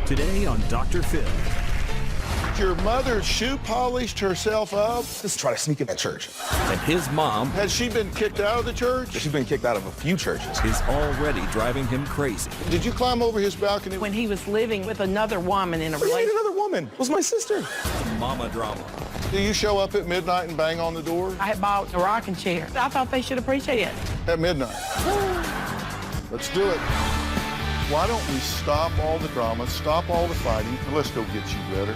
Today on Dr. Phil. Your mother shoe polished herself up? Just try to sneak in at church. And his mom Has she been kicked out of the church? She's been kicked out of a few churches. is already driving him crazy. Did you climb over his balcony? When he was living with another woman in a What do you mean relationship. another woman? It was my sister. Mama drama. Do you show up at midnight and bang on the door? I had bought a rocking chair. I thought they should appreciate it. At midnight. Let's do it. Why don't we stop all the drama, stop all the fighting, and let's go get you better.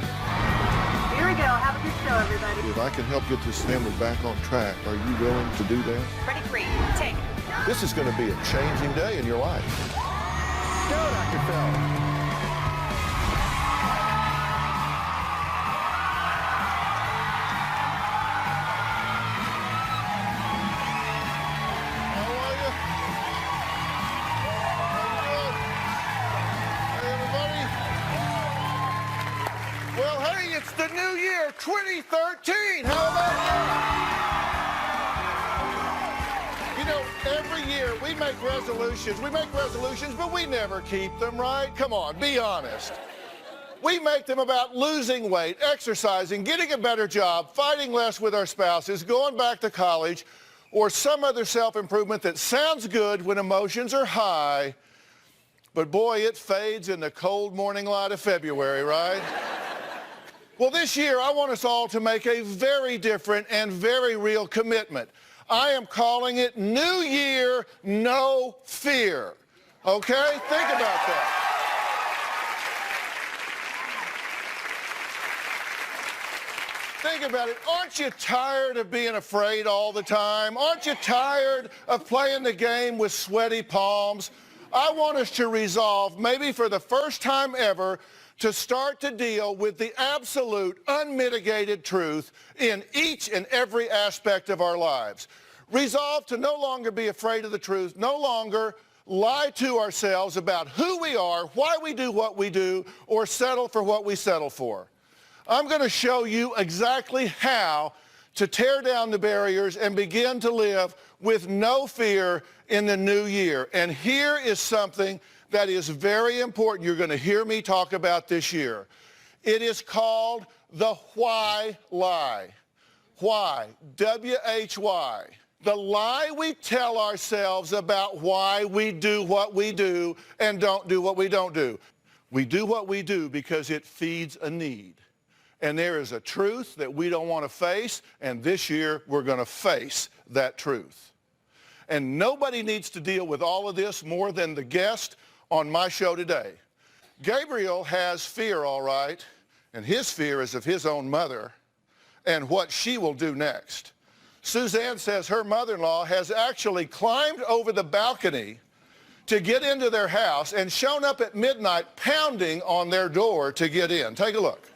Here we go. Have a good show, everybody. If I can help get this family back on track, are you willing to do that? Ready, free. Take. This is going to be a changing day in your life. Go, Dr. Phil. Well, hey, it's the new year, 2013. How about that? You know, every year we make resolutions. We make resolutions, but we never keep them, right? Come on, be honest. We make them about losing weight, exercising, getting a better job, fighting less with our spouses, going back to college, or some other self-improvement that sounds good when emotions are high, but boy, it fades in the cold morning light of February, right? Well, this year, I want us all to make a very different and very real commitment. I am calling it New Year, No Fear. Okay? Think about that. Think about it. Aren't you tired of being afraid all the time? Aren't you tired of playing the game with sweaty palms? I want us to resolve, maybe for the first time ever, to start to deal with the absolute, unmitigated truth in each and every aspect of our lives. Resolve to no longer be afraid of the truth, no longer lie to ourselves about who we are, why we do what we do, or settle for what we settle for. I'm going to show you exactly how to tear down the barriers and begin to live with no fear in the new year. And here is something that is very important you're going to hear me talk about this year. It is called the why lie. Why? W-H-Y. The lie we tell ourselves about why we do what we do and don't do what we don't do. We do what we do because it feeds a need. And there is a truth that we don't want to face, and this year we're going to face that truth. And nobody needs to deal with all of this more than the guest on my show today. Gabriel has fear, all right, and his fear is of his own mother and what she will do next. Suzanne says her mother-in-law has actually climbed over the balcony to get into their house and shown up at midnight pounding on their door to get in. Take a look.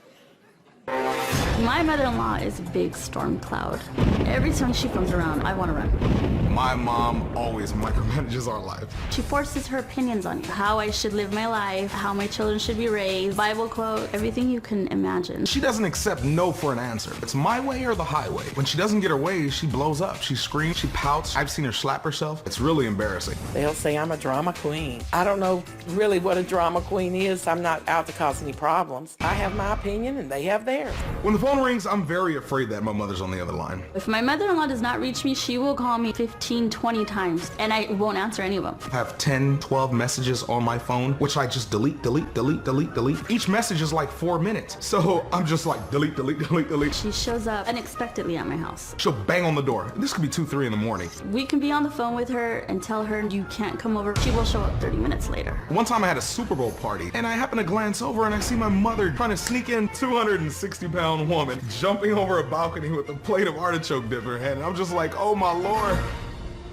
My mother-in-law is a big storm cloud. Every time she comes around, I want to run. My mom always micromanages our life. She forces her opinions on you, how I should live my life, how my children should be raised, Bible quote, everything you can imagine. She doesn't accept no for an answer. It's my way or the highway. When she doesn't get her way, she blows up. She screams, she pouts. I've seen her slap herself. It's really embarrassing. They'll say I'm a drama queen. I don't know really what a drama queen is. I'm not out to cause any problems. I have my opinion and they have theirs. When the phone rings, I'm very afraid that my mother's on the other line. If my mother-in-law does not reach me, she will call me 15, 20 times, and I won't answer any of them. I have 10, 12 messages on my phone, which I just delete. Each message is like 4 minutes. So I'm just like delete. She shows up unexpectedly at my house. She'll bang on the door. This could be 2, 3 in the morning. We can be on the phone with her and tell her you can't come over. She will show up 30 minutes later. One time I had a Super Bowl party, and I happen to glance over and I see my mother trying to sneak in, 260-pound woman, jumping over a balcony with a plate of artichoke dip in her hand. And I'm just like, oh my Lord.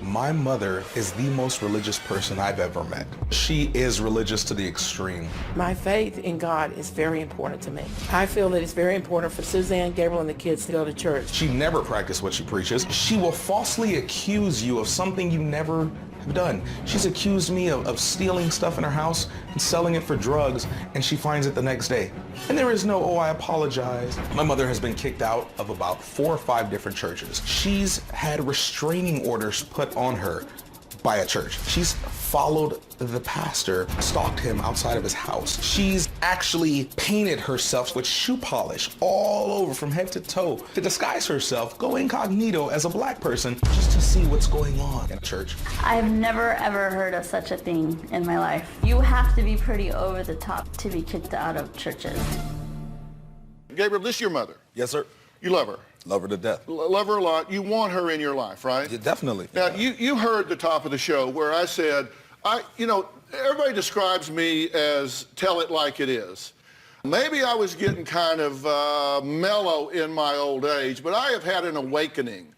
My mother is the most religious person I've ever met. She is religious to the extreme. My faith in God is very important to me. I feel that it's very important for Suzanne, Gabriel, and the kids to go to church. She never practiced what she preaches. She will falsely accuse you of something you never have done. She's accused me of stealing stuff in her house and selling it for drugs, and she finds it the next day. And there is no, oh, I apologize. My mother has been kicked out of about 4 or 5 different churches. She's had restraining orders put on her by a church. She's followed the pastor, stalked him outside of his house. She's actually painted herself with shoe polish all over from head to toe to disguise herself, go incognito as a black person just to see what's going on in church. I've never ever heard of such a thing in my life. You have to be pretty over the top to be kicked out of churches. Gabriel, this is your mother. Yes, sir. You love her. Love her to death. Love her a lot. You want her in your life, right? Yeah, definitely. Now, you heard the top of the show where I said, everybody describes me as tell it like it is. Maybe I was getting kind of mellow in my old age, but I have had an awakening.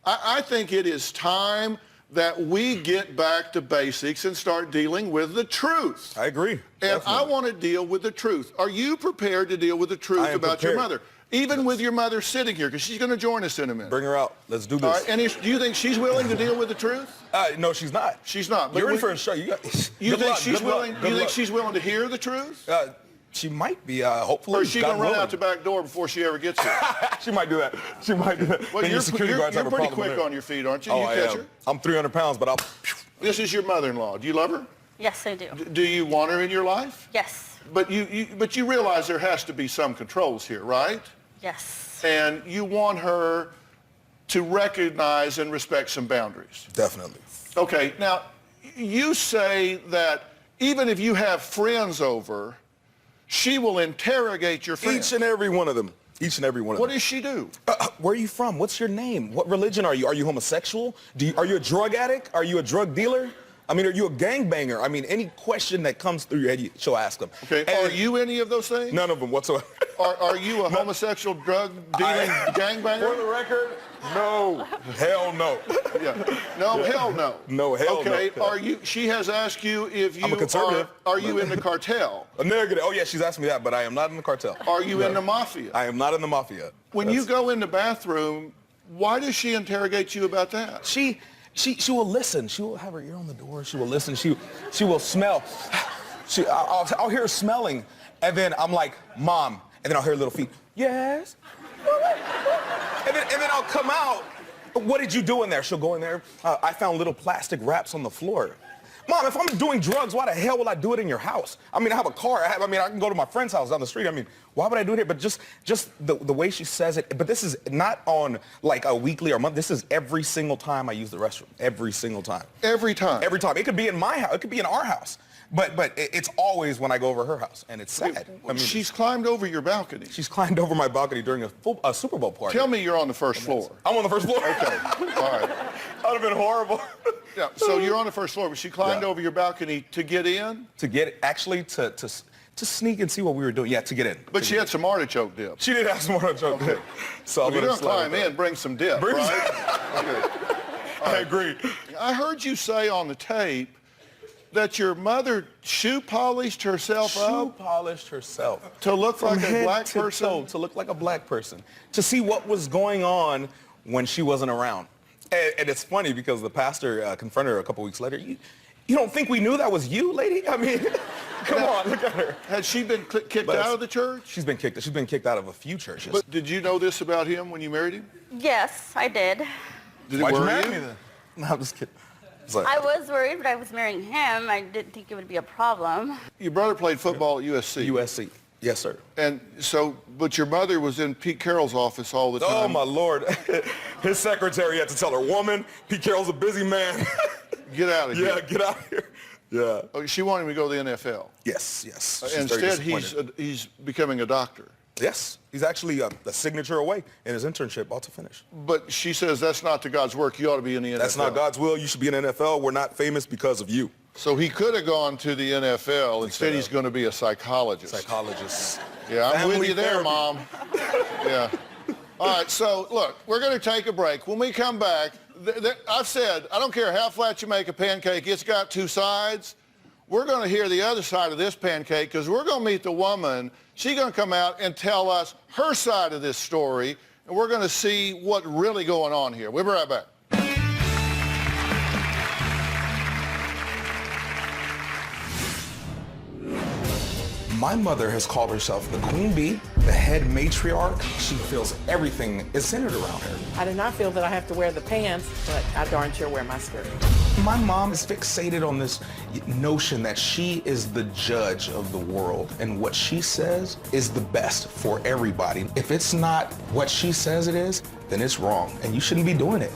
I think it is time that we get back to basics and start dealing with the truth. I agree. And Definitely. I want to deal with the truth. Are you prepared to deal with the truth about your mother? Even with your mother sitting here, because she's going to join us in a minute. Bring her out. Let's do this. All right, and do you think she's willing to deal with the truth? No, she's not. She's not. But You're in for a show. You think she's willing? You think she's willing to hear the truth? She might be. Hopefully. Or is she going to run out the back door before she ever gets here? She might do that. She might do that. Well, Then you're pretty quick on your feet, aren't you? Oh, You I catch am. her? I'm 300 pounds, but I'll. This is your mother-in-law. Do you love her? Yes, I do. Do you want her in your life? Yes. But you realize there has to be some controls here, right? Yes. And you want her to recognize and respect some boundaries. Definitely. Okay, now, you say that even if you have friends over, she will interrogate your friends. Each and every one of them. Each and every one of them. What does she do? Where are you from? What's your name? What religion are you? Are you homosexual? Are you a drug addict? Are you a drug dealer? I mean, are you a gangbanger? I mean, any question that comes through your head, she'll ask them. Okay, are you any of those things? None of them whatsoever. Are you a homosexual drug dealing gangbanger? For the record, no. Hell no. Yeah. No, hell no. No, hell no. Okay, she has asked you if you I'm a conservative. Are you in the cartel? A negative. Oh, yeah, she's asked me that, but I am not in the cartel. Are you in the mafia? I am not in the mafia. When you go in the bathroom, why does she interrogate you about that? She will listen. She will have her ear on the door. She will listen. She will smell. I'll hear her smelling, and then I'm like, Mom, and then I'll hear her little feet. Yes. And then I'll come out. What did you do in there? She'll go in there. I found little plastic wraps on the floor. Mom, if I'm doing drugs, why the hell will I do it in your house? I mean, I have a car. I can go to my friend's house down the street. I mean, why would I do it here? But just the way she says it. But this is not on like a weekly or month. This is every single time I use the restroom. Every single time. Every time? Every time. It could be in my house. It could be in our house. But it's always when I go over her house, and it's sad. I mean, she's climbed over your balcony. She's climbed over my balcony during a Super Bowl party. Tell me you're on the first floor. I'm on the first floor? Okay, all right. That would have been horrible. Yeah, so you're on the first floor, but she climbed over your balcony to get in? To sneak and see what we were doing. Yeah, to get in. But she had some artichoke dip. She did have some artichoke dip. So if you're going to climb in, bring some dip, right? Okay. I agree. I heard you say on the tape that your mother shoe polished herself up? Shoe polished herself. To look like a black person? To look like a black person. To see what was going on when she wasn't around. And it's funny because the pastor confronted her a couple weeks later. You don't think we knew that was you, lady? I mean, come on, look at her. Had she been kicked out of the church? She's been kicked out of a few churches. But did you know this about him when you married him? Yes, I did. Did it Why'd you worry marry you? me then? No, I'm just kidding. Like, I was worried, but I was marrying him. I didn't think it would be a problem. Your brother played football at USC. USC. Yes, sir. And so, but your mother was in Pete Carroll's office all the time. Oh, my Lord. His secretary had to tell her, woman, Pete Carroll's a busy man. Get out of here. Yeah, get out of here. Yeah. Oh, she wanted him to go to the NFL. Yes. She's Instead, very he's becoming a doctor. Yes. He's actually a signature away in his internship, about to finish. But she says that's not to God's work. You ought to be in the NFL. That's not God's will. You should be in the NFL. We're not famous because of you. So he could have gone to the NFL. Instead, he's going to be a psychologist. Psychologist. Yeah, I'm Family with you there, therapy. Mom. Yeah. All right, so look, we're going to take a break. When we come back, I've said, I don't care how flat you make a pancake, it's got two sides. We're going to hear the other side of this pancake because we're going to meet the woman. She's going to come out and tell us her side of this story, and we're going to see what's really going on here. We'll be right back. My mother has called herself the Queen Bee, the head matriarch. She feels everything is centered around her. I do not feel that I have to wear the pants, but I darn sure wear my skirt. My mom is fixated on this notion that she is the judge of the world, and what she says is the best for everybody. If it's not what she says it is, then it's wrong, and you shouldn't be doing it.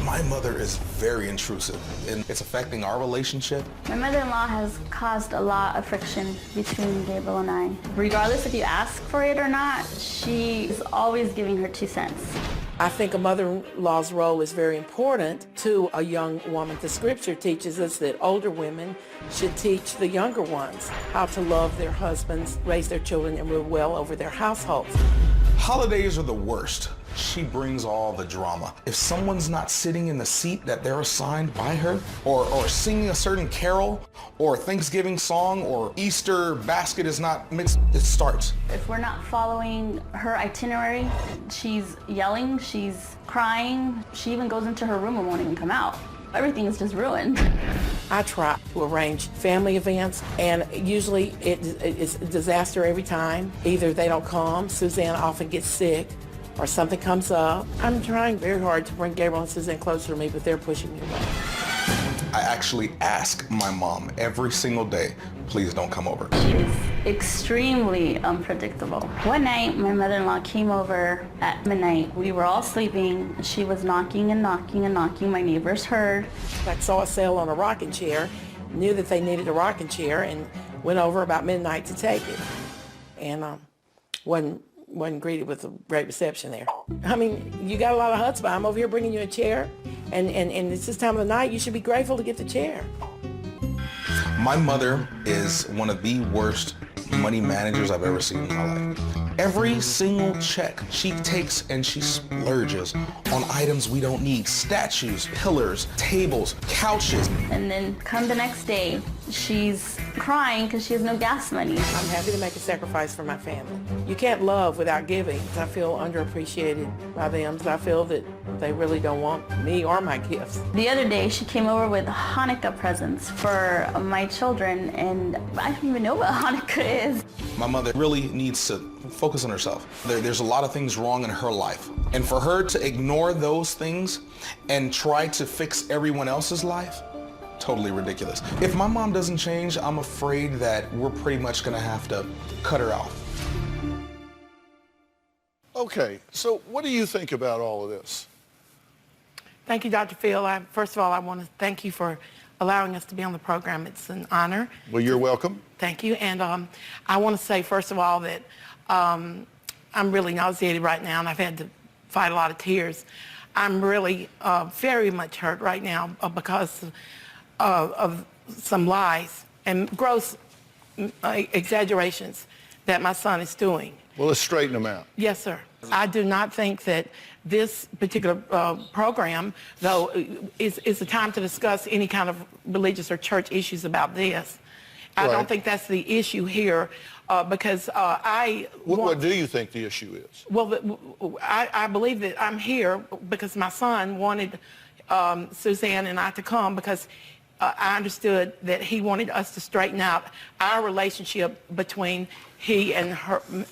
My mother is very intrusive, and it's affecting our relationship. My mother-in-law has caused a lot of friction between Gabriel and I. Regardless if you ask for it or not, she is always giving her 2 cents. I think a mother-in-law's role is very important to a young woman. The scripture teaches us that older women should teach the younger ones how to love their husbands, raise their children, and rule well over their households. Holidays are the worst. She brings all the drama. If someone's not sitting in the seat that they're assigned by her, or singing a certain carol, or Thanksgiving song, or Easter basket is not mixed, it starts. If we're not following her itinerary, she's yelling, she's crying, she even goes into her room and won't even come out. Everything is just ruined. I try to arrange family events, and usually it's a disaster every time. Either they don't come, Suzanne often gets sick, or something comes up. I'm trying very hard to bring Gabriel and Suzanne closer to me, but they're pushing me away. I actually ask my mom every single day, please don't come over. She is extremely unpredictable. One night, my mother-in-law came over at midnight. We were all sleeping. She was knocking and knocking and knocking. My neighbors heard. I saw a sale on a rocking chair, knew that they needed a rocking chair, and went over about midnight to take it. And wasn't greeted with a great reception there. I mean, you got a lot of chutzpah. I'm over here bringing you a chair, and it's this time of the night. You should be grateful to get the chair. My mother is one of the worst money managers I've ever seen in my life. Every single check she takes and she splurges on items we don't need. Statues, pillars, tables, couches. And then come the next day, she's crying because she has no gas money. I'm happy to make a sacrifice for my family. You can't love without giving. I feel underappreciated by them. I feel that they really don't want me or my gifts. The other day, she came over with Hanukkah presents for my children, and I don't even know what Hanukkah is. My mother really needs to focus on herself. There's a lot of things wrong in her life. And for her to ignore those things and try to fix everyone else's life, totally ridiculous. If my mom doesn't change, I'm afraid that we're pretty much gonna have to cut her off. Okay, so what do you think about all of this? Thank you, Dr. Phil. First of all, I want to thank you for allowing us to be on the program. It's an honor. Well, you're welcome. Thank you. And I want to say, first of all, that I'm really nauseated right now, and I've had to fight a lot of tears. I'm really very much hurt right now because of some lies and gross exaggerations that my son is doing. Well, let's straighten them out. Yes, sir. I do not think that this particular program, though, is the time to discuss any kind of religious or church issues about this. I don't think that's the issue here because What do you think the issue is? Well, I believe that I'm here because my son wanted Suzanne and I to come because I understood that he wanted us to straighten out our relationship between he and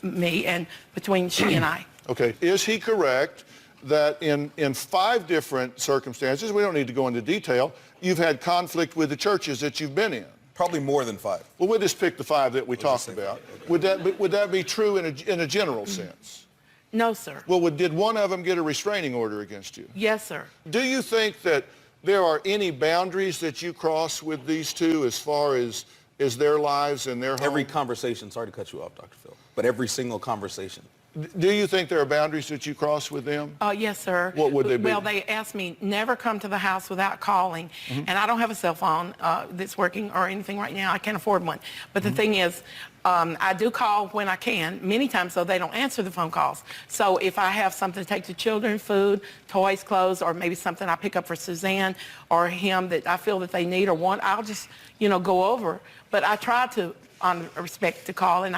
me, and between she and I. Okay, is he correct that in 5 different circumstances, we don't need to go into detail, you've had conflict with the churches that you've been in? Probably more than 5. Well, we'll just pick the 5 that we talked about. Would that be true in a general sense? No, sir. Well, did one of them get a restraining order against you? Yes, sir. Do you think that there are any boundaries that you cross with these two as far as their lives and their home? Every conversation, sorry to cut you off, Dr. Phil, but every single conversation. Do you think there are boundaries that you cross with them? Yes, sir. What would they be? Well, they asked me never come to the house without calling, and I don't have a cell phone that's working or anything right now. I can't afford one. But the thing is, I do call when I can, many times, so they don't answer the phone calls. So if I have something to take to children, food, toys, clothes, or maybe something I pick up for Suzanne or him that I feel that they need or want, I'll just, go over. But I try to, on respect, to call, and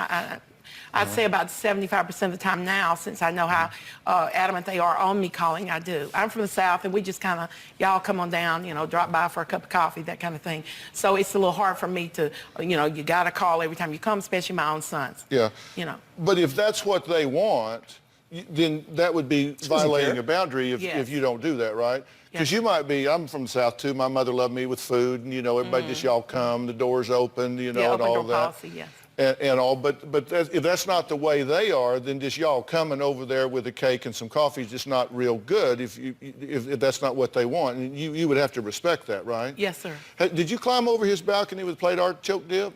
I'd say about 75% of the time now, since I know how adamant they are on me calling, I do. I'm from the South, and we just kind of, y'all come on down, drop by for a cup of coffee, that kind of thing. So it's a little hard for me to, you got to call every time you come, especially my own sons. Yeah. You know. But if that's what they want, then that would be violating a boundary if, Yes. if you don't do that, right? Because Yes. you might be, I'm from the South too, my mother loved me with food, and everybody just y'all come, the door's open, Yeah, and open all door that. policy, yes. And all, but if that's not the way they are, then just y'all coming over there with a cake and some coffee is just not real good if that's not what they want. And you would have to respect that, right? Yes, sir. Hey, did you climb over his balcony with a plate artichoke dip?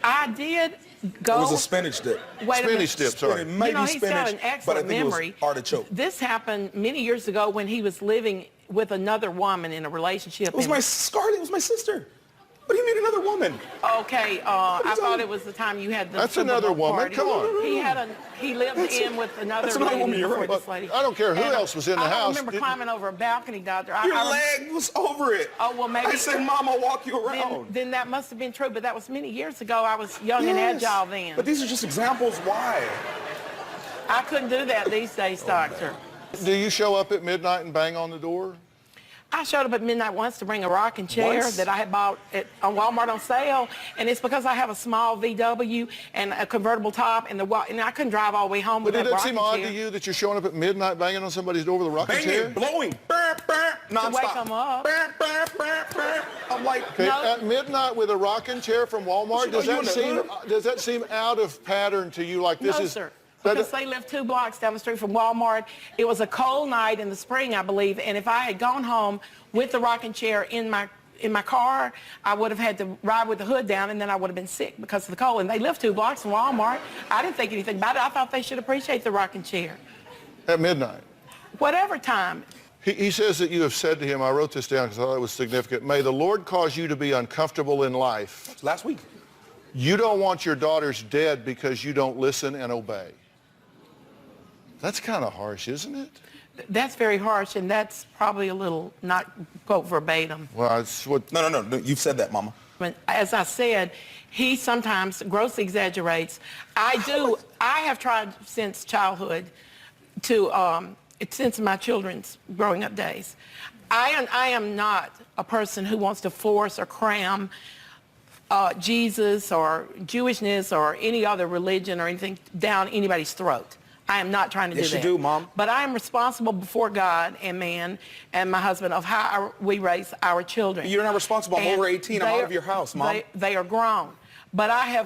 I did go. It was a spinach dip. Wait a minute. Spinach dip, sorry. Maybe he's got spinach, an but I excellent think memory. it was artichoke. This happened many years ago when he was living with another woman in a relationship. It was my Scarlett. It was my sister. But he made another woman. Okay, I thought it was the time you had the That's Super another Bowl woman. party. Come on. He lived in with another that's another lady woman, you're before right. this lady. I don't care who And else was in the I house. don't remember climbing over a balcony, Doctor. Your leg was over it. Oh, well, maybe. I said, Mom, I'll walk you around. Then that must have been true, but that was many years ago. I was young and agile then. But these are just examples why. I couldn't do that these days, Doctor. Do you show up at midnight and bang on the door? I showed up at midnight once to bring a rocking chair Once? that I had bought on Walmart on sale, and it's because I have a small VW and a convertible top, and I couldn't drive all the way home But with did that it seem rocking odd chair. to you that you're showing up at midnight banging on somebody's door with a rocking chair? Banging, blowing, burr, burr, nonstop. wake 'em up. Burr, burr, burr, burr. I'm like, Okay, No. at midnight with a rocking chair from Walmart, Does does that seem out of pattern to you? Like this No, is sir. that- Because they live 2 blocks down the street from Walmart. It was a cold night in the spring, I believe, and if I had gone home with the rocking chair in my car, I would have had to ride with the hood down, and then I would have been sick because of the cold. And they live 2 blocks from Walmart. I didn't think anything about it. I thought they should appreciate the rocking chair. at midnight. Whatever time. He says that you have said to him, I wrote this down because I thought it was significant, may the Lord cause you to be uncomfortable in life. last week. You don't want your daughters dead because you don't listen and obey. That's kind of harsh, isn't it? That's very harsh, and that's probably a little, not quote verbatim. Well, it's what... No. You've said that, Mama. But as I said, he sometimes grossly exaggerates. I have tried since childhood since my children's growing up days. I am not a person who wants to force or cram Jesus or Jewishness or any other religion or anything down anybody's throat. I am not trying to do that. Yes, you do, Mom. But I am responsible before God and man and my husband of how we raise our children. You're not responsible. I'm And over 18. I'm out of your house, Mom. They are grown. But I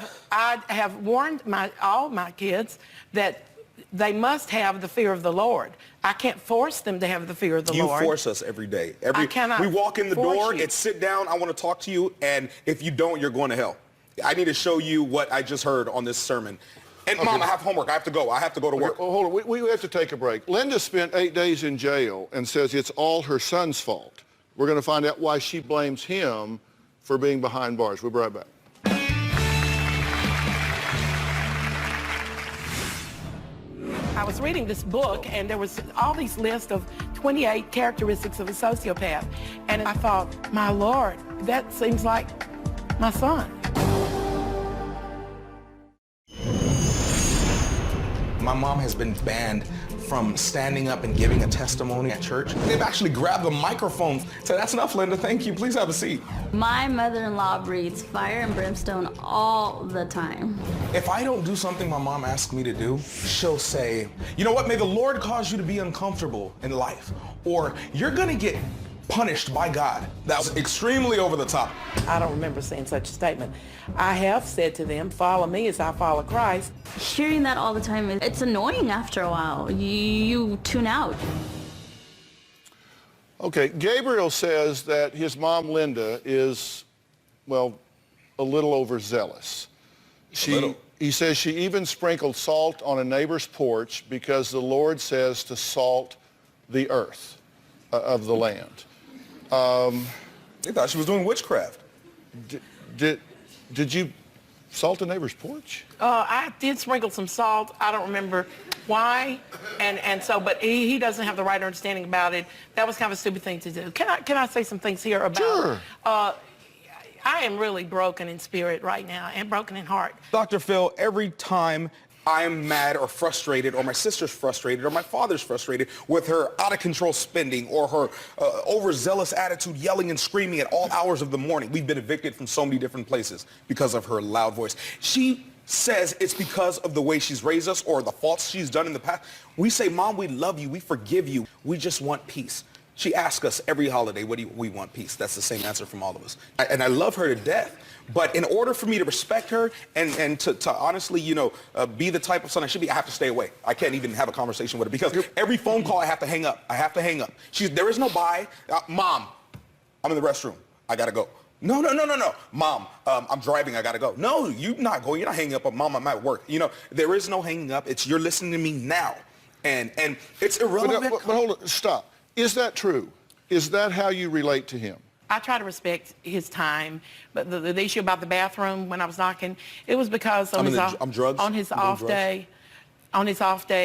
have warned all my kids that they must have the fear of the Lord. I can't force them to have the fear of the Lord. You force us every day. I cannot we walk in the force door, you. it's sit down, I want to talk to you, and if you don't, you're going to hell. I need to show you what I just heard on this sermon. And Mom, I have homework. I have to go. I have to go to work. Well, hold on. We have to take a break. Linda spent 8 days in jail and says it's all her son's fault. We're going to find out why she blames him for being behind bars. We'll be right back. I was reading this book, and there was all these lists of 28 characteristics of a sociopath. And I thought, my Lord, that seems like my son. My mom has been banned from standing up and giving a testimony at church. They've actually grabbed the microphone. So that's enough, Linda. Thank you. Please have a seat. My mother-in-law breathes fire and brimstone all the time. If I don't do something my mom asks me to do, she'll say, you know what, may the Lord cause you to be uncomfortable in life, or you're gonna get punished by God. That was extremely over the top. I don't remember saying such a statement. I have said to them, follow me as I follow Christ. Hearing that all the time, it's annoying after a while. You tune out. Okay, Gabriel says that his mom, Linda, is, well, a little overzealous. He says she even sprinkled salt on a neighbor's porch because the Lord says to salt the earth of the land. They thought she was doing witchcraft. Did you salt a neighbor's porch? I did sprinkle some salt. I don't remember why, but he doesn't have the right understanding about it. That was kind of a stupid thing to do. Can I say some things here about? Sure. I am really broken in spirit right now and broken in heart. Dr. Phil, every time I'm mad or frustrated, or my sister's frustrated, or my father's frustrated with her out-of-control spending or her overzealous attitude, yelling and screaming at all hours of the morning. We've been evicted from so many different places because of her loud voice. She says it's because of the way she's raised us or the faults she's done in the past. We say, Mom, we love you, we forgive you, we just want peace. She asks us every holiday, what do we want? Peace. That's the same answer from all of us. And I love her to death. But in order for me to respect her and to honestly, you know, be the type of son I should be, I have to stay away. I can't even have a conversation with her because every phone call I have to hang up. I have to hang up. There is no bye. Mom, I'm in the restroom. I got to go. No. Mom, I'm driving. I got to go. No, you're not going. You're not hanging up. Mom, I'm at work. You know, there is no hanging up. It's you're listening to me now. And it's irrelevant. But hold on. Stop. Is that true? Is that how you relate to him? I try to respect his time, but the issue about the bathroom when I was knocking, it was because on his off day,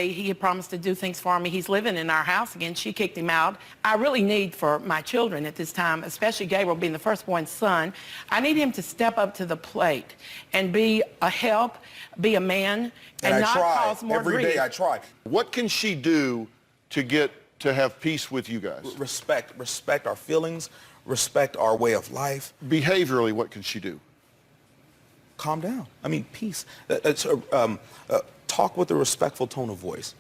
he had promised to do things for me. He's living in our house again. She kicked him out. I really need for my children at this time, especially Gabriel being the firstborn son, I need him to step up to the plate and be a help, be a man, and not cause more grief. Every day I try. What can she do to get to have peace with you guys? Respect our feelings, respect our way of life. Behaviorally, what can she do? Calm down. I mean, peace. Talk with a respectful tone of voice.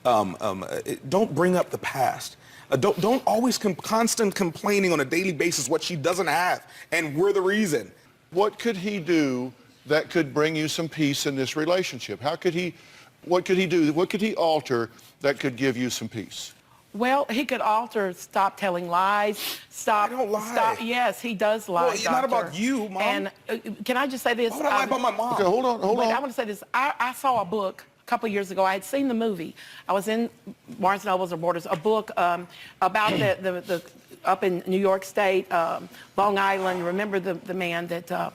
Don't bring up the past. Don't always constant complaining on a daily basis what she doesn't have, and we're the reason. What could he do that could bring you some peace in this relationship? What could he do? What could he alter that could give you some peace? Well, he could alter, stop telling lies, I don't lie. Yes, he does lie, Well, it's not about you, Mom. And can I just say this? Why would I lie about my mom? Okay, hold on. I want to say this. I saw a book a couple of years ago. I had seen the movie. I was in Barnes & Nobles or Borders, a book about the up in New York State, Long Island. Remember the man that... the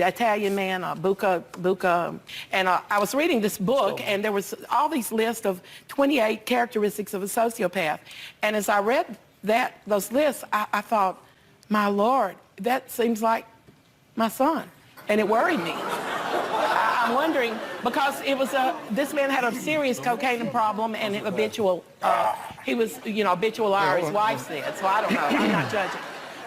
Italian man, Buca. And I was reading this book, and there was all these lists of 28 characteristics of a sociopath. And as I read those lists, I thought, my Lord, that seems like my son. And it worried me. I'm wondering, because it was this man had a serious cocaine problem and habitual, he was, habitual liar, his wife said, so I don't know, I'm not judging.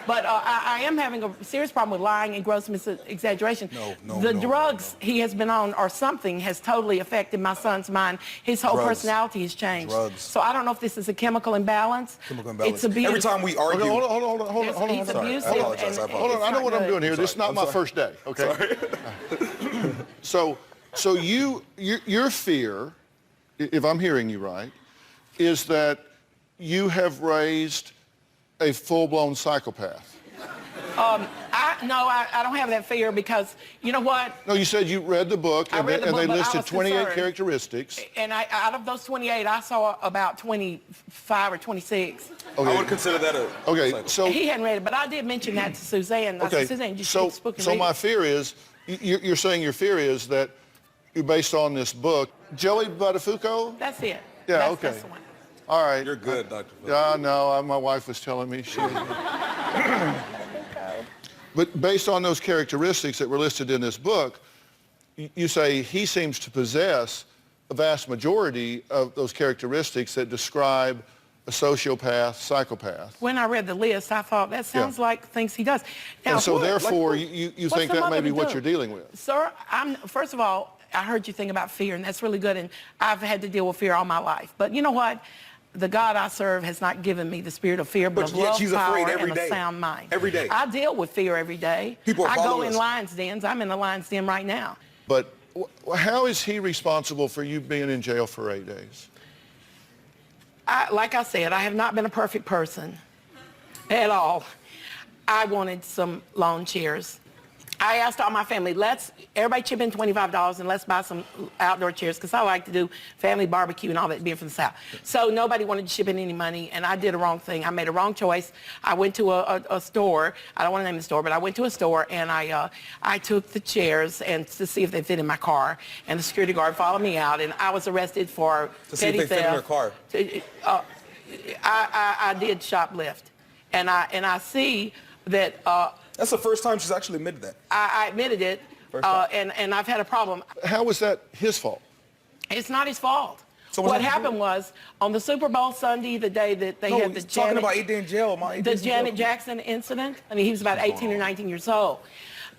But I am having a serious problem with lying and gross exaggeration. The drugs he has been on or something has totally affected my son's mind. His whole personality has changed. Drugs. So I don't know if this is a chemical imbalance. It's abusive. Every time we argue... Okay, hold on. He's abusive. I apologize. Hold on, I know what I'm doing here. This is not my first day, okay? So your fear, if I'm hearing you right, is that you have raised a full-blown psychopath. I don't have that fear because, you know what? No, you said you read the book and they listed 28 characteristics. And out of those 28, I saw about 25 or 26. Okay. I would consider that a... Okay, so... He hadn't read it, but I did mention that to Suzanne. I said, Suzanne, you should speak and read my it. fear is, you're saying your fear is that you're based on this book, Joey Buttafuoco? That's it. Yeah, okay. That's the one. All right. You're good, Dr. Phil. Yeah, no, my wife was telling me she... But based on those characteristics that were listed in this book, you say he seems to possess a vast majority of those characteristics that describe a sociopath, psychopath. When I read the list, I thought, that sounds like things he does. Now, and so therefore, you think that may be what you're dealing with? Sir, first of all, I heard you think about fear, and that's really good, and I've had to deal with fear all my life. But you know what? The God I serve has not given me the spirit of fear, but of love, power, and a sound mind. Every day. I deal with fear every day. People are I go in us. lions' dens. I'm in the lion's den right now. But how is he responsible for you being in jail for 8 days? Like I said, I have not been a perfect person at all. I wanted some lawn chairs. I asked all my family, everybody chip in $25 and let's buy some outdoor chairs because I like to do family barbecue and all that being from the South. So nobody wanted to chip in any money, and I did a wrong thing. I made a wrong choice. I went to a store. I don't want to name the store, but I went to a store and I took the chairs and to see if they fit in my car, and the security guard followed me out, and I was arrested for petty theft. To see if they fit in your car. I did shoplift, and I see that. That's the first time she's actually admitted that. I admitted it, and I've had a problem. How was that his fault? It's not his fault. So what happened was, on the Super Bowl Sunday, the day that they had the talking about 8 days in jail. Janet Jackson incident, I mean, he was about 18 or 19 years old.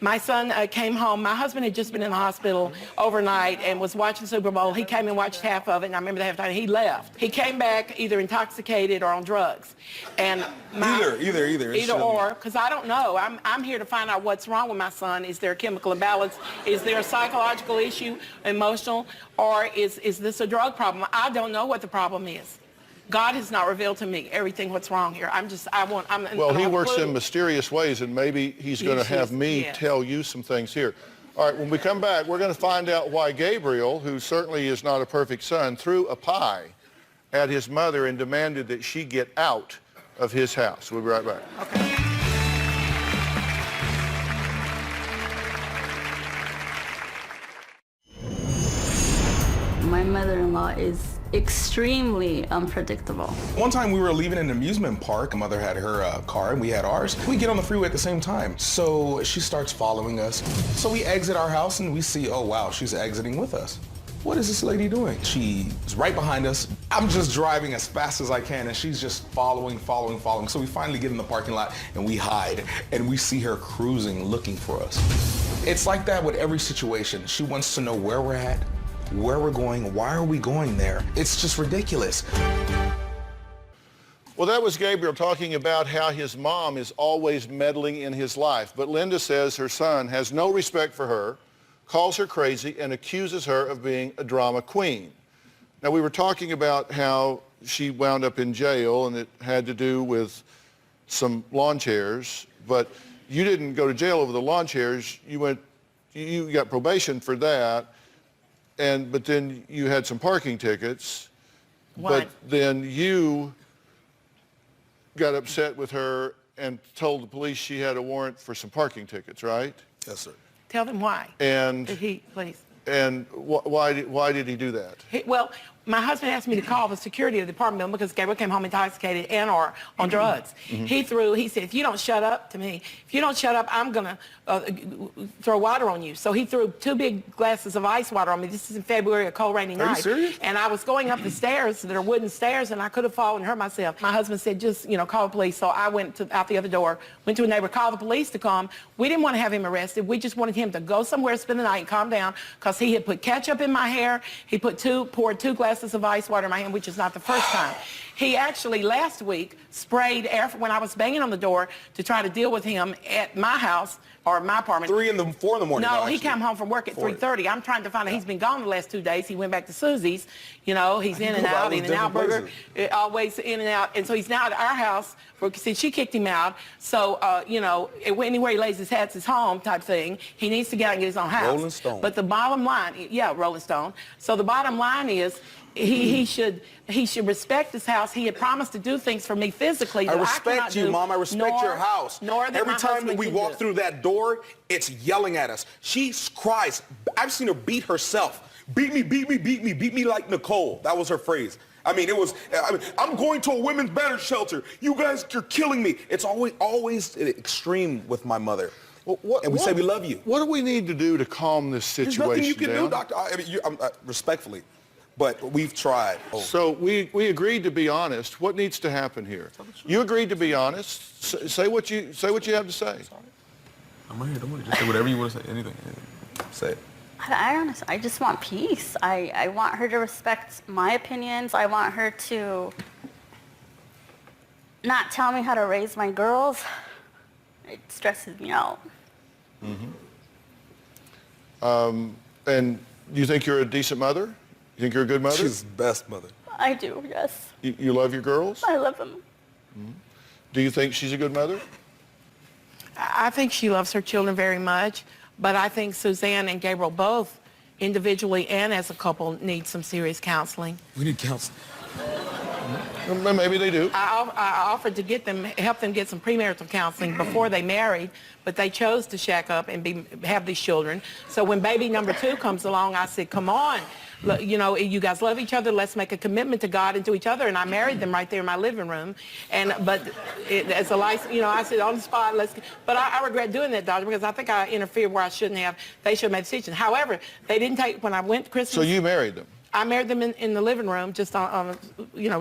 My son came home. My husband had just been in the hospital overnight and was watching Super Bowl. He came and watched half of it, and I remember the halftime. He left. He came back either intoxicated or on drugs. And Either or, because I don't know. I'm here to find out what's wrong with my son. Is there a chemical imbalance? Is there a psychological issue, emotional, or is this a drug problem? I don't know what the problem is. God has not revealed to me everything what's wrong here. Well, he works in mysterious ways, and maybe he's going to have me tell you some things here. All right, when we come back, we're going to find out why Gabriel, who certainly is not a perfect son, threw a pie at his mother and demanded that she get out of his house. We'll be right back. Okay. My mother-in-law is extremely unpredictable. One time we were leaving an amusement park. Mother had her car and we had ours. We get on the freeway at the same time. So she starts following us. So we exit our house and we see, oh wow, she's exiting with us. What is this lady doing? She's right behind us. I'm just driving as fast as I can and she's just following. So we finally get in the parking lot and we hide and we see her cruising, looking for us. It's like that with every situation. She wants to know where we're at, where we're going, why are we going there? It's just ridiculous. Well, that was Gabriel talking about how his mom is always meddling in his life. But Linda says her son has no respect for her, calls her crazy, and accuses her of being a drama queen. Now, we were talking about how she wound up in jail, and it had to do with some lawn chairs, but you didn't go to jail over the lawn chairs. You got probation for that. But then you had some parking tickets. What? But then you got upset with her and told the police she had a warrant for some parking tickets, right? Yes, sir. Tell them why. And Please. And why did he do that? Well, my husband asked me to call the security of the apartment building because Gabriel came home intoxicated and or on drugs. He said, if you don't shut up to me, if you don't shut up, I'm going to throw water on you. So he threw 2 big glasses of ice water on me. This is in February, a cold, rainy night. Are you serious? And I was going up the stairs, that are wooden stairs, and I could have fallen and hurt myself. My husband said, just, call the police. So I went out the other door, went to a neighbor, called the police to come. We didn't want to have him arrested. We just wanted him to go somewhere, spend the night, and calm down, because he had put ketchup in my hair. He poured 2 glasses of ice water in my hand, which is not the first time. He actually last week sprayed air when I was banging on the door to try to deal with him at my house or my apartment. 4 in the morning. No, he came home from work at 3:30. I'm trying to find out. He's been gone the last 2 days. He went back to Susie's. He's in and out, burger, always in and out. And so he's now at our house since she kicked him out. So, anywhere he lays his hats, his home type thing. He needs to get out and get his own house. Rolling Stone. But the bottom line, Rolling Stone. So the bottom line is, he should respect this house. He had promised to do things for me physically that I respect you, Mom. I respect your house. Every time that we walk through that door, it's yelling at us. She cries. I've seen her beat herself. Beat me like Nicole. That was her phrase. I'm going to a women's battered shelter. You guys are killing me. It's always extreme with my mother. And we say we love you. What do we need to do to calm this situation down? There's nothing you can do, Doctor. Respectfully. But we've tried. So we agreed to be honest. What needs to happen here? You agreed to be honest. Say what you have to say. I'm right here. Don't worry. Just say whatever you want to say. Anything. Say it. I just want peace. I want her to respect my opinions. I want her to not tell me how to raise my girls. It stresses me out. And you think you're a decent mother? You think you're a good mother? She's the best mother. I do, yes. You love your girls? I love them. Do you think she's a good mother? I think she loves her children very much, but I think Suzanne and Gabriel both, individually and as a couple, need some serious counseling. We need counseling. Maybe they do. I offered to help them get some premarital counseling before they married, but they chose to shack up and have these children. So when baby number 2 comes along, I said, come on. Look, you guys love each other. Let's make a commitment to God and to each other. And I married them right there in my living room. As a license, I said on the spot, but I regret doing that, Doctor, because I think I interfered where I shouldn't have. They should have made decisions. However, they didn't take, when I went to Christmas. So you married them? I married them in the living room, just on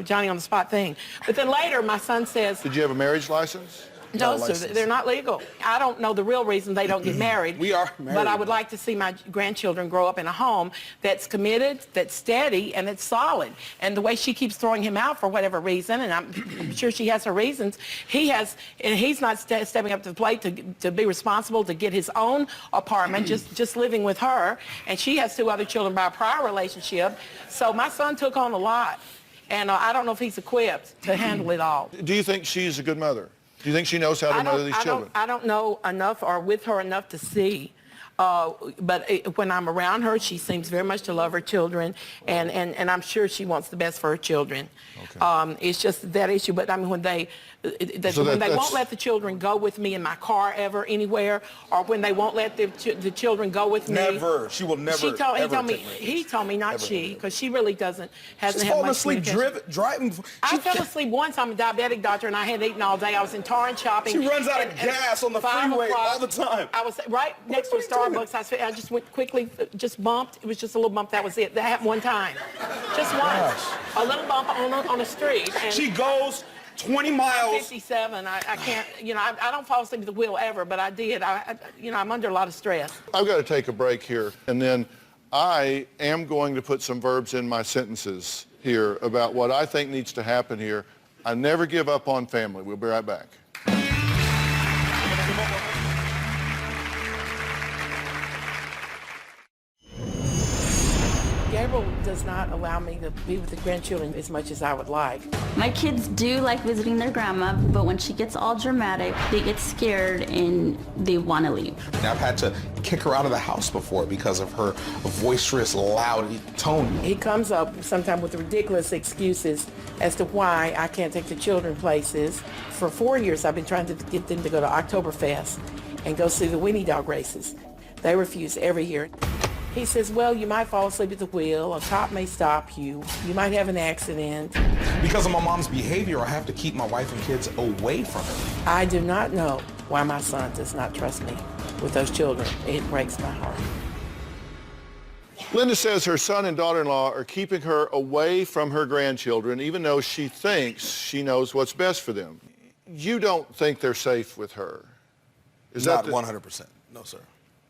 Johnny on the spot thing. But then later, my son says. Did you have a marriage license? No, Not sir, licensed. they're not legal. I don't know the real reason they don't get married. We are married. But I would like to see my grandchildren grow up in a home that's committed, that's steady, and that's solid. And the way she keeps throwing him out for whatever reason, and I'm sure she has her reasons, he's not stepping up to the plate to be responsible, to get his own apartment, just living with her. And she has 2 other children by a prior relationship. So my son took on a lot. And I don't know if he's equipped to handle it all. Do you think she's a good mother? Do you think she knows how to mother these children? I don't know enough or with her enough to see. But when I'm around her, she seems very much to love her children, and I'm sure she wants the best for her children. Okay. It's just that issue. But I mean, when they won't let the children go with me in my car ever anywhere, or when they won't let the children go with me. Never. She will never. He told me, not she, because she really hasn't had much asleep driving. I fell asleep once. I'm a diabetic doctor, and I hadn't eaten all day. I was in Torrance shopping. She runs out of gas on the freeway all the time. I was right next to a Starbucks. I just went quickly, just bumped. It was just a little bump. That was it. That happened one time. Just once. A little bump on a street. And she goes 20 miles. 57. I can't, I don't fall asleep at the wheel ever, but I did. I'm under a lot of stress. I've got to take a break here, and then I am going to put some verbs in my sentences here about what I think needs to happen here. I never give up on family. We'll be right back. Gabriel does not allow me to be with the grandchildren as much as I would like. My kids do like visiting their grandma, but when she gets all dramatic, they get scared and they want to leave. I've had to kick her out of the house before because of her boisterous, loud tone. He comes up sometimes with ridiculous excuses as to why I can't take the children places. For 4 years, I've been trying to get them to go to Oktoberfest and go see the weenie dog races. They refuse every year. He says, well, you might fall asleep at the wheel, a cop may stop you, you might have an accident. Because of my mom's behavior, I have to keep my wife and kids away from her. I do not know why my son does not trust me with those children. It breaks my heart. Linda says her son and daughter-in-law are keeping her away from her grandchildren, even though she thinks she knows what's best for them. You don't think they're safe with her? Is Not that 100%. No, sir.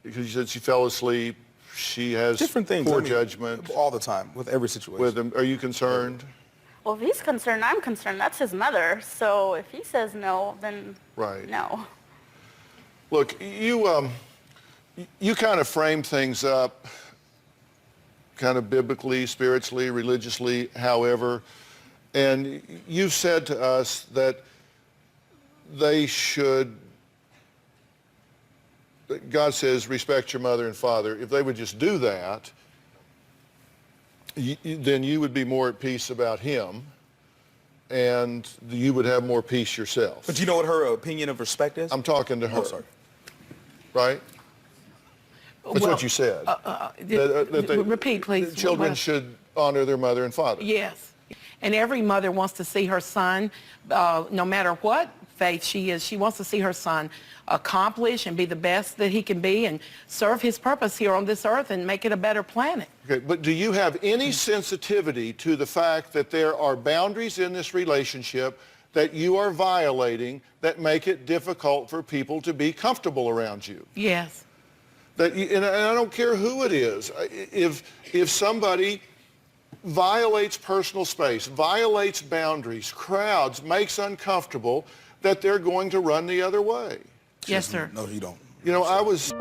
Because you said she fell asleep. She has different things. Poor judgment. All the time, with every situation. With them. Are you concerned? Well, if he's concerned, I'm concerned. That's his mother. So if he says no, then no. Look, you kind of frame things up kind of biblically, spiritually, religiously, however, and you've said to us that they should, God says, respect your mother and father. If they would just do that, then you would be more at peace about him, and you would have more peace yourself. But do you know what her opinion of respect is? I'm talking to her. Oh, sorry. Right? That's what you said. Repeat, please. Children should honor their mother and father. Yes. And every mother wants to see her son, no matter what faith she is, she wants to see her son accomplish and be the best that he can be and serve his purpose here on this earth and make it a better planet. Okay, but do you have any sensitivity to the fact that there are boundaries in this relationship that you are violating that make it difficult for people to be comfortable around you? Yes. And I don't care who it is. If somebody violates personal space, violates boundaries, crowds, makes uncomfortable, that they're going to run the other way. Yes, sir. No, you don't. You know, I was...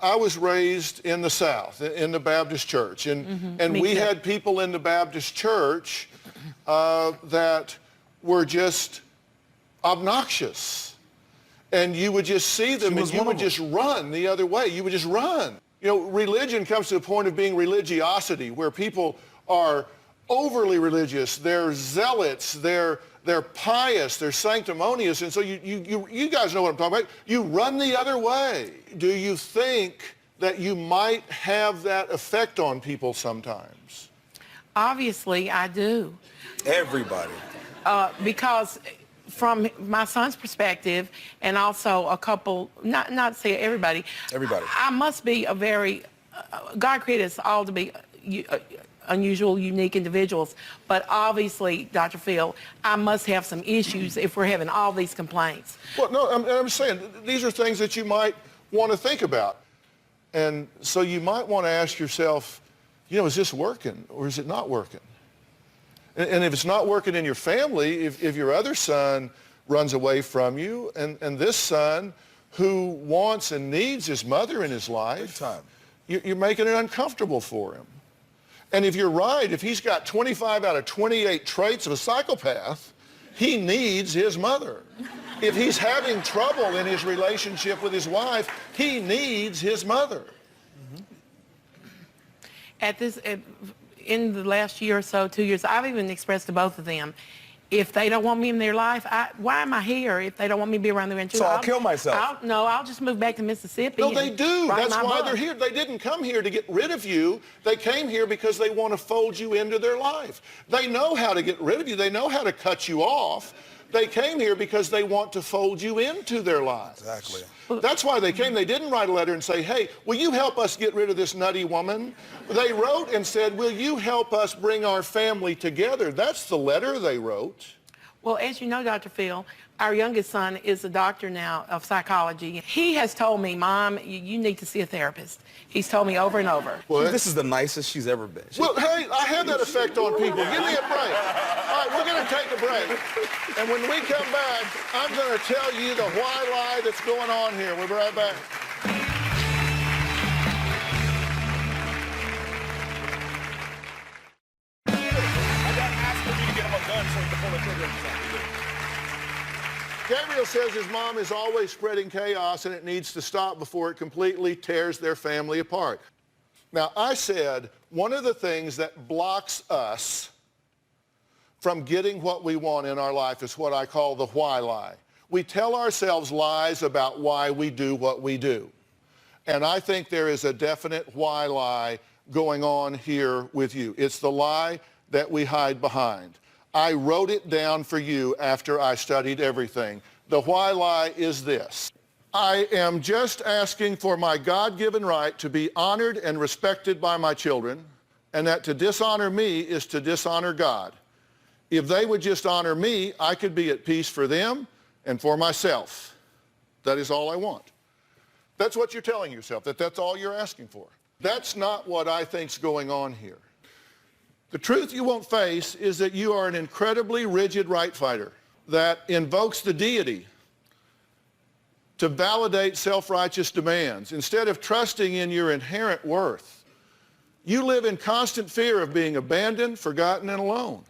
I was raised in the South, in the Baptist church, and we had people in the Baptist church that were just obnoxious. And you would just see them and you would just run the other way. You would just run. You know, religion comes to the point of being religiosity, where people are overly religious, they're zealots, they're pious, they're sanctimonious, and so you guys know what I'm talking about. You run the other way. Do you think that you might have that effect on people sometimes? Obviously, I do. Everybody. Because from my son's perspective, and also a couple, not to say everybody. Everybody. I must be a very, God created us all to be unusual, unique individuals, but obviously, Dr. Phil, I must have some issues if we're having all these complaints. Well, no, I'm saying these are things that you might want to think about. And so you might want to ask yourself, you know, is this working or is it not working? And if it's not working in your family, if your other son runs away from you, and this son who wants and needs his mother in his life, you're making it uncomfortable for him. And if you're right, if he's got 25 out of 28 traits of a psychopath, he needs his mother. If he's having trouble in his relationship with his wife, he needs his mother. In the last year or so, 2 years, I've even expressed to both of them, if they don't want me in their life, why am I here if they don't want me to be around their grandchildren? So I'll kill myself. I'll just move back to Mississippi. No, they do. That's why they're here. They didn't come here to get rid of you. They came here because they want to fold you into their life. They know how to get rid of you. They know how to cut you off. They came here because they want to fold you into their lives. Exactly. That's why they came. They didn't write a letter and say, hey, will you help us get rid of this nutty woman? They wrote and said, will you help us bring our family together? That's the letter they wrote. Well, as you know, Dr. Phil, our youngest son is a doctor now of psychology. He has told me, Mom, you need to see a therapist. He's told me over and over. Well, this is the nicest she's ever been. Well, hey, I have that effect on people. Give me a break. All right, we're going to take a break. And when we come back, I'm going to tell you the why lie that's going on here. We'll be right back. Gabriel says his mom is always spreading chaos and it needs to stop before it completely tears their family apart. Now, I said one of the things that blocks us from getting what we want in our life is what I call the why lie. We tell ourselves lies about why we do what we do. And I think there is a definite why lie going on here with you. It's the lie that we hide behind. I wrote it down for you after I studied everything. The why lie is this. I am just asking for my God-given right to be honored and respected by my children, and that to dishonor me is to dishonor God. If they would just honor me, I could be at peace for them and for myself. That is all I want. That's what you're telling yourself, that's all you're asking for. That's not what I think's going on here. The truth you won't face is that you are an incredibly rigid right fighter that invokes the deity to validate self-righteous demands. Instead of trusting in your inherent worth, you live in constant fear of being abandoned, forgotten, and alone.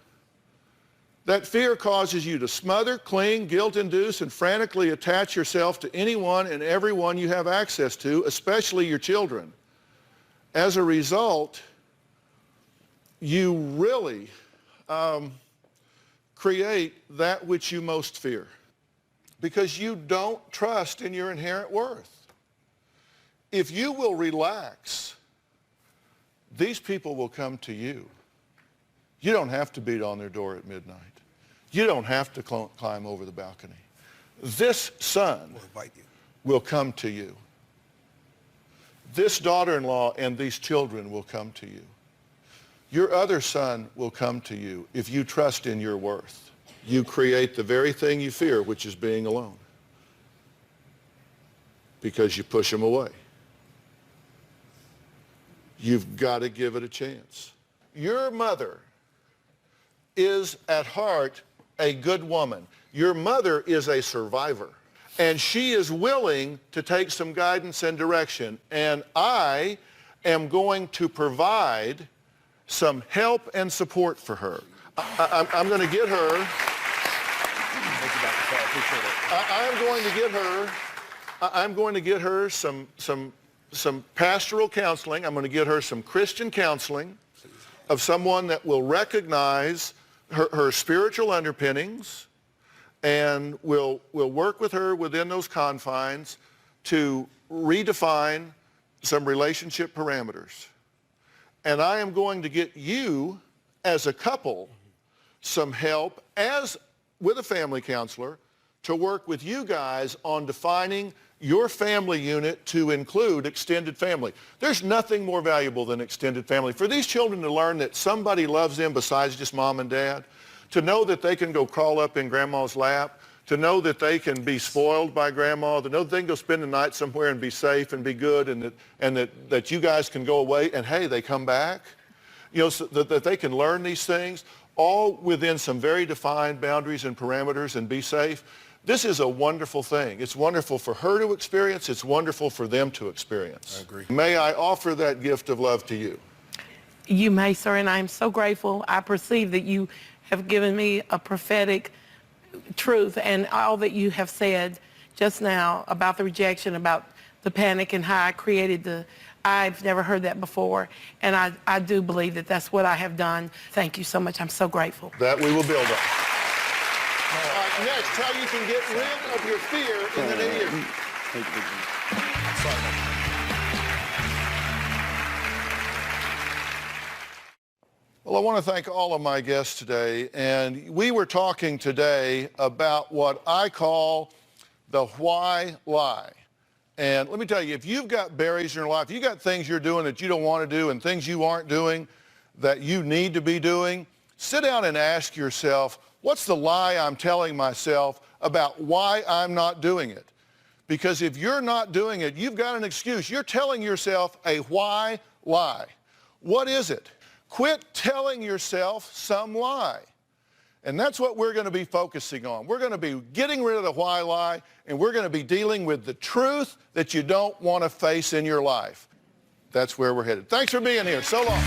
That fear causes you to smother, cling, guilt-induce, and frantically attach yourself to anyone and everyone you have access to, especially your children. As a result, you really create that which you most fear because you don't trust in your inherent worth. If you will relax, these people will come to you. You don't have to beat on their door at midnight. You don't have to climb over the balcony. This son will come to you. This daughter-in-law and these children will come to you. Your other son will come to you if you trust in your worth. You create the very thing you fear, which is being alone, because you push them away. You've got to give it a chance. Your mother is at heart a good woman. Your mother is a survivor. And she is willing to take some guidance and direction. And I am going to provide some help and support for her. I'm going to get her. Thank you, Dr. Phil. I appreciate it. I'm going to get her some pastoral counseling. I'm going to get her some Christian counseling of someone that will recognize her spiritual underpinnings and will work with her within those confines to redefine some relationship parameters. And I am going to get you, as a couple, some help as with a family counselor to work with you guys on defining your family unit to include extended family. There's nothing more valuable than extended family. For these children to learn that somebody loves them besides just mom and dad, to know that they can go crawl up in grandma's lap, to know that they can be spoiled by grandma, to know that they can go spend the night somewhere and be safe and be good, and that you guys can go away and, hey, they come back. You know, so that they can learn these things, all within some very defined boundaries and parameters, and be safe. This is a wonderful thing. It's wonderful for her to experience. It's wonderful for them to experience. I agree. May I offer that gift of love to you? You may, sir, and I am so grateful. I perceive that you have given me a prophetic truth, and all that you have said just now about the rejection, about the panic and how I created I've never heard that before, and I do believe that that's what I have done. Thank you so much. I'm so grateful. That we will build on. Next, how you can get rid of your fear in the new year. Well, I want to thank all of my guests today, and we were talking today about what I call the why lie. And let me tell you, if you've got barriers in your life, you've got things you're doing that you don't want to do and things you aren't doing that you need to be doing, sit down and ask yourself, what's the lie I'm telling myself about why I'm not doing it? Because if you're not doing it, you've got an excuse. You're telling yourself a why lie. What is it? Quit telling yourself some lie. And that's what we're going to be focusing on. We're going to be getting rid of the why lie, and we're going to be dealing with the truth that you don't want to face in your life. That's where we're headed. Thanks for being here. So long.